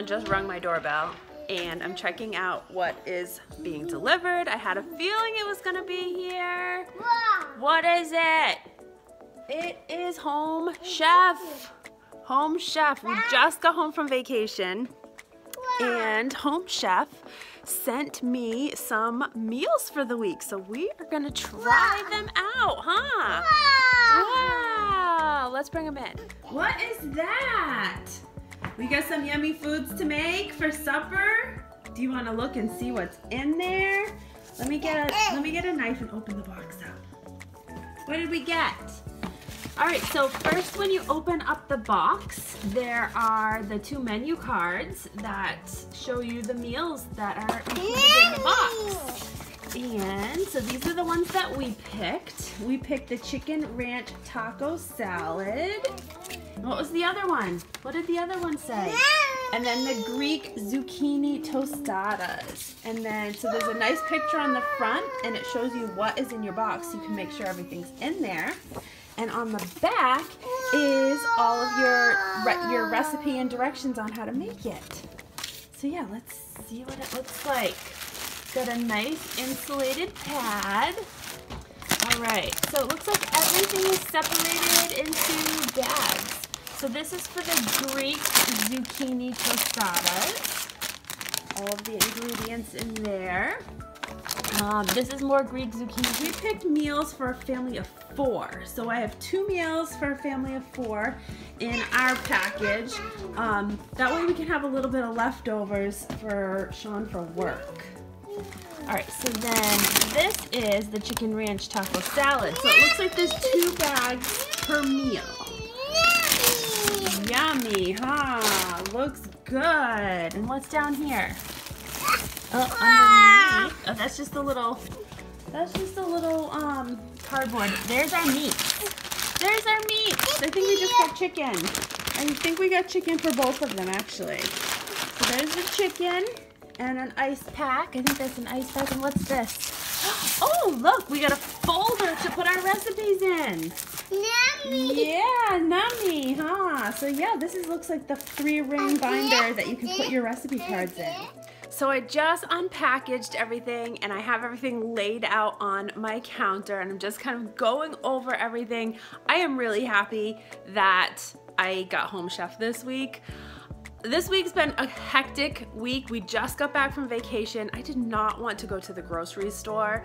someone just rung my doorbell and I'm checking out what is being delivered. I had a feeling it was gonna be here. What is it? It is Home Chef. Home Chef. We just got home from vacation and Home Chef sent me some meals for the week. So we are gonna try them out, huh? Wow. Let's bring them in. What is that? We got some yummy foods to make for supper. Do you want to look and see what's in there? Let me get a knife and open the box up. What did we get? All right, so first when you open up the box, there are the 2 menu cards that show you the meals that are included in the box. And so these are the ones that we picked. We picked the chicken ranch taco salad. What was the other one? What did the other one say? And then the Greek zucchini tostadas. And then, so there's a nice picture on the front and it shows you what is in your box so you can make sure everything's in there. And on the back is all of your recipe and directions on how to make it. So yeah, let's see what it looks like. Got a nice insulated pad. All right, so it looks like everything is separated into bags. So this is for the Greek zucchini tostadas. All of the ingredients in there. This is more Greek zucchini. We picked meals for a family of 4. So I have 2 meals for a family of 4 in our package. That way we can have a little bit of leftovers for Sean for work. All right, so then this is the chicken ranch taco salad. So it looks like there's 2 bags per meal. Yummy, huh? Looks good. And what's down here? Oh, underneath. Oh, that's just a little cardboard. There's our meat. There's our meat. I think we just got chicken. I think we got chicken for both of them, actually. So there's the chicken and an ice pack. I think that's an ice pack. And what's this? Oh, look, we got a folder to put our recipes in. Nummy. Yeah, nummy, huh? So yeah, this looks like the 3-ring binder that you can put your recipe cards in. So I just unpackaged everything and I have everything laid out on my counter and I'm just kind of going over everything. I am really happy that I got Home Chef this week. This week's been a hectic week. We just got back from vacation. I did not want to go to the grocery store.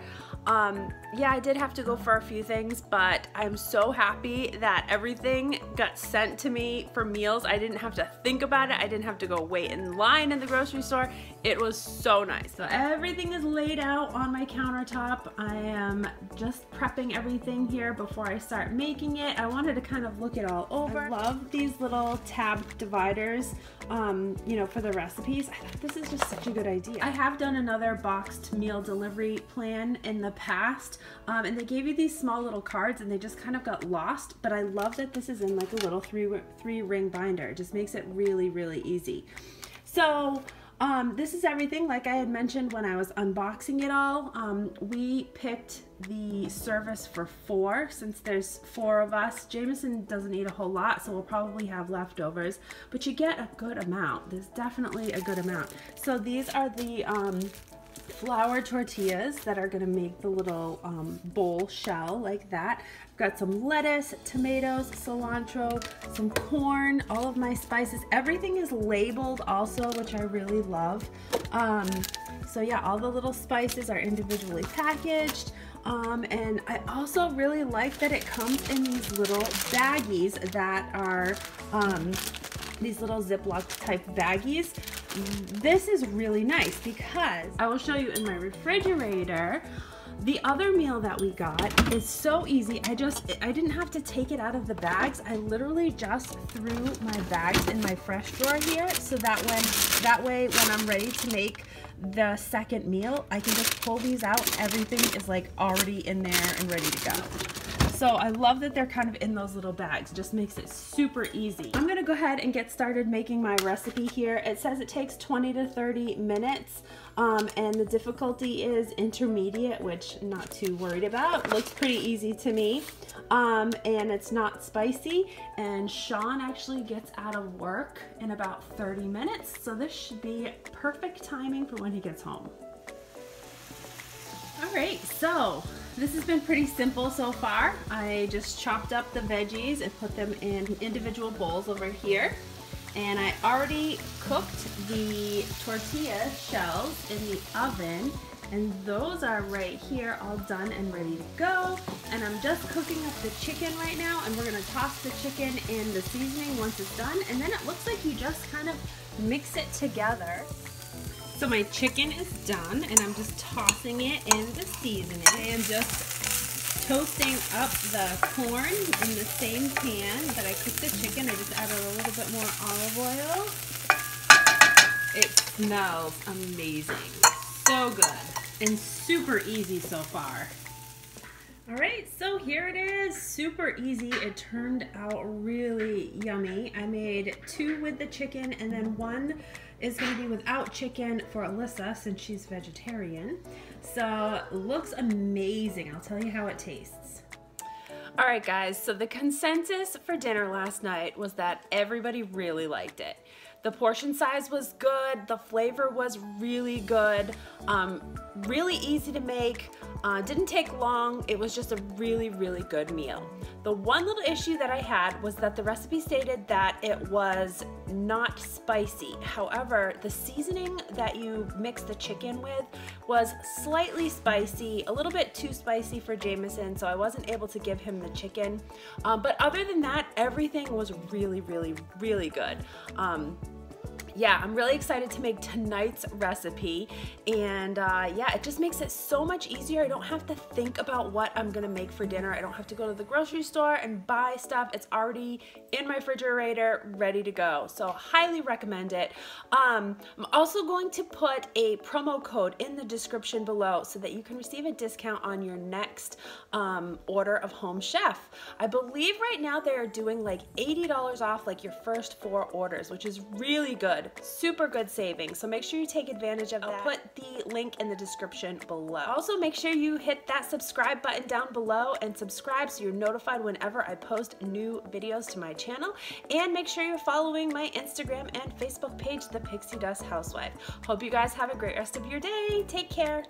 Yeah, I did have to go for a few things, but I'm so happy that everything got sent to me for meals. I didn't have to think about it. I didn't have to go wait in line in the grocery store. It was so nice. So everything is laid out on my countertop. I am just prepping everything here before I start making it. I wanted to kind of look it all over. I love these little tab dividers. You know, for the recipes. I thought this is just such a good idea. I have done another boxed meal delivery plan in the past, and they gave you these small little cards and they just kind of got lost, but I love that this is in like a little three-ring binder. It just makes it really, really easy. So this is everything like I had mentioned when I was unboxing it all. We picked the service for 4 since there's 4 of us. Jameson doesn't eat a whole lot, so we'll probably have leftovers, but you get a good amount. There's definitely a good amount. So these are the flour tortillas that are gonna make the little bowl shell like that. I've got some lettuce, tomatoes, cilantro, some corn, all of my spices. Everything is labeled also, which I really love. So yeah, all the little spices are individually packaged. And I also really like that it comes in these little baggies that are these little Ziploc type baggies. This is really nice because I will show you in my refrigerator. The other meal that we got is so easy. I didn't have to take it out of the bags. I literally just threw my bags in my fresh drawer here so that way when I'm ready to make the second meal, I can just pull these out. Everything is like already in there and ready to go. So I love that they're kind of in those little bags. Just makes it super easy. I'm gonna go ahead and get started making my recipe here. It says it takes 20 to 30 minutes and the difficulty is intermediate, which I'm not too worried about. Looks pretty easy to me. And it's not spicy, and Sean actually gets out of work in about 30 minutes, so this should be perfect timing for when he gets home. All right, so this has been pretty simple so far. I just chopped up the veggies and put them in individual bowls over here. And I already cooked the tortilla shells in the oven, and those are right here all done and ready to go. And I'm just cooking up the chicken right now, and we're gonna toss the chicken in the seasoning once it's done, and then it looks like you just kind of mix it together. So my chicken is done, and I'm just tossing it in the seasoning. I am just toasting up the corn in the same pan that I cooked the chicken. I just added a little bit more olive oil. It smells amazing. So good and super easy so far. All right, so here it is, super easy. It turned out really yummy. I made 2 with the chicken, and then 1 is gonna be without chicken for Alyssa since she's vegetarian. So looks amazing. I'll tell you how it tastes. All right guys, so the consensus for dinner last night was that everybody really liked it. The portion size was good, the flavor was really good, really easy to make, didn't take long, it was just a really, really good meal. The one little issue that I had was that the recipe stated that it was not spicy. However, the seasoning that you mix the chicken with was slightly spicy, a little bit too spicy for Jameson, so I wasn't able to give him the chicken. But other than that, everything was really, really, really good. Yeah, I'm really excited to make tonight's recipe, and yeah, it just makes it so much easier. I don't have to think about what I'm gonna make for dinner. I don't have to go to the grocery store and buy stuff. It's already in my refrigerator, ready to go. So highly recommend it. I'm also going to put a promo code in the description below so that you can receive a discount on your next order of Home Chef. I believe right now they are doing like $80 off like your first 4 orders, which is really good. Super good savings, so make sure you take advantage of that. I'll put the link in the description below. Also, make sure you hit that subscribe button down below and subscribe so you're notified whenever I post new videos to my channel. And make sure you're following my Instagram and Facebook page, The Pixie Dust Housewife. Hope you guys have a great rest of your day. Take care.